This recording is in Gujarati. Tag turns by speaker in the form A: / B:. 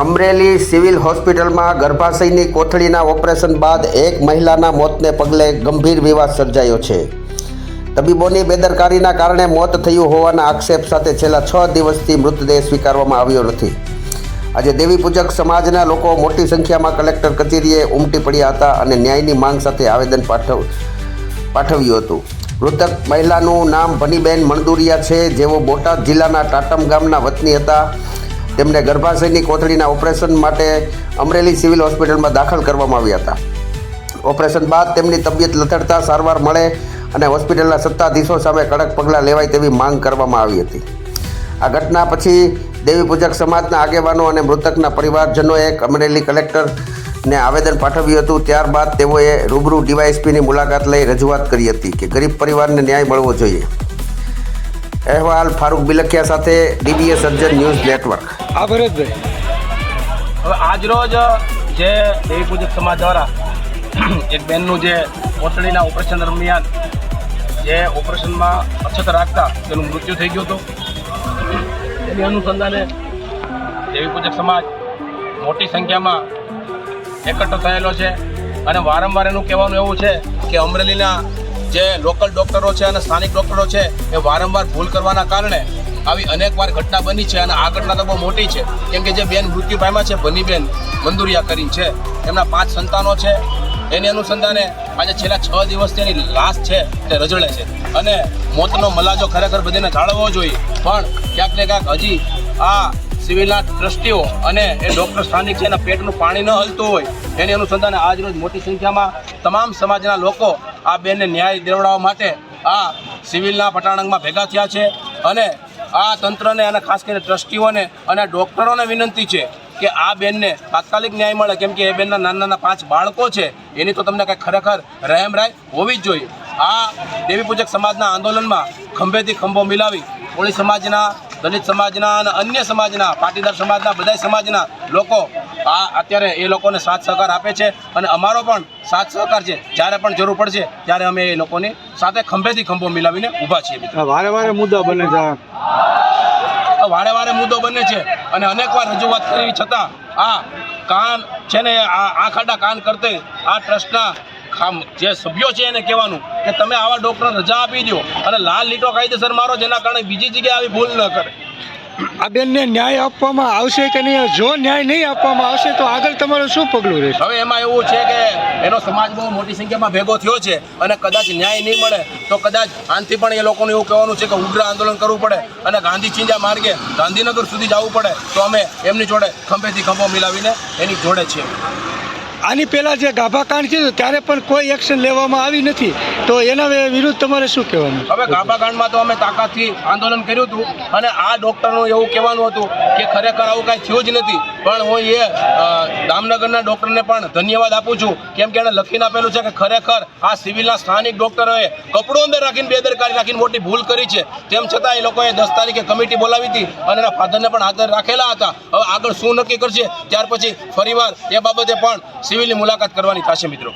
A: અમરેલી સિવિલ હોસ્પિટલમાં ગર્ભાશયની કોથળીના ઓપરેશન બાદ એક મહિલાના મોતને પગલે ગંભીર વિવાદ સર્જાયો છે. તબીબોની બેદરકારીના કારણે મોત થયું હોવાના આક્ષેપ સાથે છેલ્લા 6 દિવસથી મૃતદેહ સ્વીકારવામાં આવ્યો નથી. આજે દેવી પૂજક સમાજના લોકો મોટી સંખ્યામાં કલેક્ટર કચેરીએ ઉમટી પડ્યા હતા અને ન્યાયની માંગ સાથે આવેદન પાઠવ્યું હતું. મૃતક મહિલાનું નામ ભનીબેન મણદુરિયા છે, જેઓ બોટાદ જિલ્લાના ટાટમ ગામના વતની હતા. તેમને ગર્ભાશયની કોથળીના ઓપરેશન માટે અમરેલી સિવિલ હોસ્પિટલમાં દાખલ કરવામાં આવ્યા હતા. ઓપરેશન બાદ તેમની તબિયત લથડતા સારવાર મળે અને હોસ્પિટલના સત્તાધીશો સામે કડક પગલાં લેવાય તેવી માંગ કરવામાં આવી હતી. આ ઘટના પછી દેવી પૂજક સમાજના આગેવાનો અને મૃતકના પરિવારજનોએ અમરેલી કલેક્ટરને આવેદન પાઠવ્યું હતું. ત્યારબાદ તેઓએ રૂબરૂ ડીવાયએસપીની મુલાકાત લઈ રજૂઆત કરી હતી કે ગરીબ પરિવારને ન્યાય મળવો જોઈએ. અહેવાલ ફારૂક બિલખિયા સાથે ડીબીએસ સર્જન ન્યૂઝ નેટવર્ક.
B: ભરતભાઈ,
C: હવે આજરોજ જે દેવી પૂજક સમાજ દ્વારા એક બહેનનું જે કોથળીના ઓપરેશન દરમિયાન જે ઓપરેશનમાં અછત રાખતા તેનું મૃત્યુ થઈ ગયું હતું, એની અનુસંધાને દેવી પૂજક સમાજ મોટી સંખ્યામાં એકઠો થયેલો છે. અને વારંવાર એનું કહેવાનું એવું છે કે અમરેલીના જે લોકલ ડૉક્ટરો છે અને સ્થાનિક ડૉક્ટરો છે એ વારંવાર ભૂલ કરવાના કારણે આવી અનેકવાર ઘટના બની છે. અને આ ઘટના તો બહુ મોટી છે, કેમ કે જે બેન મૃત્યુ પામ્યા છે ભનીબેન મણદુરિયા કરીને છે, એમના 5 સંતાનો છે. એની અનુસંધાને આજે છેલ્લા 6 દિવસથી એની લાશ છે તે રજળે છે. અને મોતનો મલાજો ખરેખર બધાને જાળવવો જોઈએ, પણ ક્યાંક ને ક્યાંક હજી આ સિવિલના ટ્રસ્ટીઓ અને એ ડૉક્ટર સ્થાનિક છે એના પેટનું પાણી ન હલતું હોય, એની અનુસંધાને આજરોજ મોટી સંખ્યામાં તમામ સમાજના લોકો આ બેનને ન્યાય દેવડાવવા માટે આ સિવિલના પટાણંગમાં ભેગા થયા છે. અને આ તંત્રને અને ખાસ કરીને ટ્રસ્ટીઓને અને ડૉક્ટરોને વિનંતી છે કે આ બેનને તાત્કાલિક ન્યાય મળે, કેમ કે એ બેનના નાના 5 બાળકો છે, એની તો તમને કંઈક ખરેખર રહેમરાય હોવી જ જોઈએ. આ દેવી પૂજક સમાજના આંદોલનમાં ખંભેથી ખંભો મિલાવી કોળી સમાજના, દલિત સમાજના અને અન્ય સમાજના, પાટીદાર સમાજના, બધા સમાજના લોકો આ અત્યારે એ લોકોને સાથ સહકાર આપે છે. અને અમારો પણ સાથ સહકાર છે, જ્યારે પણ જરૂર પડશે ત્યારે અમે એ લોકોની સાથે ખંભેથી ખંભો મિલાવીને ઊભા છીએ.
B: વારે વારે મુદ્દા બને છે,
C: વારે વારે મુદ્દો બને છે અને અનેકવાર રજૂઆત કરવી છતાં આ કાન છે ને આ ખાડા કાન કરતે આ ટ્રસ્ટના જે સભ્યો છે એને કહેવાનું કે તમે આવા ડૉક્ટરને રજા આપી દો અને લાલ લીટો કાયદેસર મારો, જેના કારણે બીજી જગ્યાએ આવી ભૂલ ન કરે.
B: આ બેનને ન્યાય આપવામાં આવશે કે નહીં? જો ન્યાય નહીં આપવામાં આવશે તો આગળ તમારું શું પગલું રહેશે?
C: હવે એમાં એવું છે કે એનો સમાજ બહુ મોટી સંખ્યામાં ભેગો થયો છે અને કદાચ ન્યાય નહીં મળે તો કદાચ આનાથી પણ એ લોકોનું એવું કહેવાનું છે કે ઉગ્ર આંદોલન કરવું પડે અને ગાંધી ચિંજા માર્ગે ગાંધીનગર સુધી જવું પડે, તો અમે એમની જોડે ખંભેથી ખંભો મિલાવીને એની જોડે છીએ.
B: આની પહેલાં જે ગાભાકાંડ કીધું ત્યારે પણ કોઈ એક્શન લેવામાં આવી નથી, તો એના વિરુદ્ધ તમારે શું કહેવાનું?
C: હવે ગાભાકાંડમાં તો અમે તાકાતથી આંદોલન કર્યું હતું અને આ ડૉક્ટરનું એવું કહેવાનું હતું કે ખરેખર આવું કાંઈ થયું જ નથી. પણ હું એ દામનગરના ડૉક્ટરને પણ ધન્યવાદ આપું છું, કેમ કે એણે લખીને આપેલું છે કે ખરેખર આ સિવિલના સ્થાનિક ડૉક્ટરોએ કપડું અંદર રાખીને બેદરકારી રાખીને મોટી ભૂલ કરી છે. તેમ છતાં એ લોકોએ 10 તારીખે કમિટી બોલાવી હતી અને એના ફાધરને પણ હાજર રાખેલા હતા. હવે આગળ શું નક્કી કરશે ત્યાર પછી ફરીવાર એ બાબતે પણ સિવિલની મુલાકાત કરવાની થશે મિત્રો.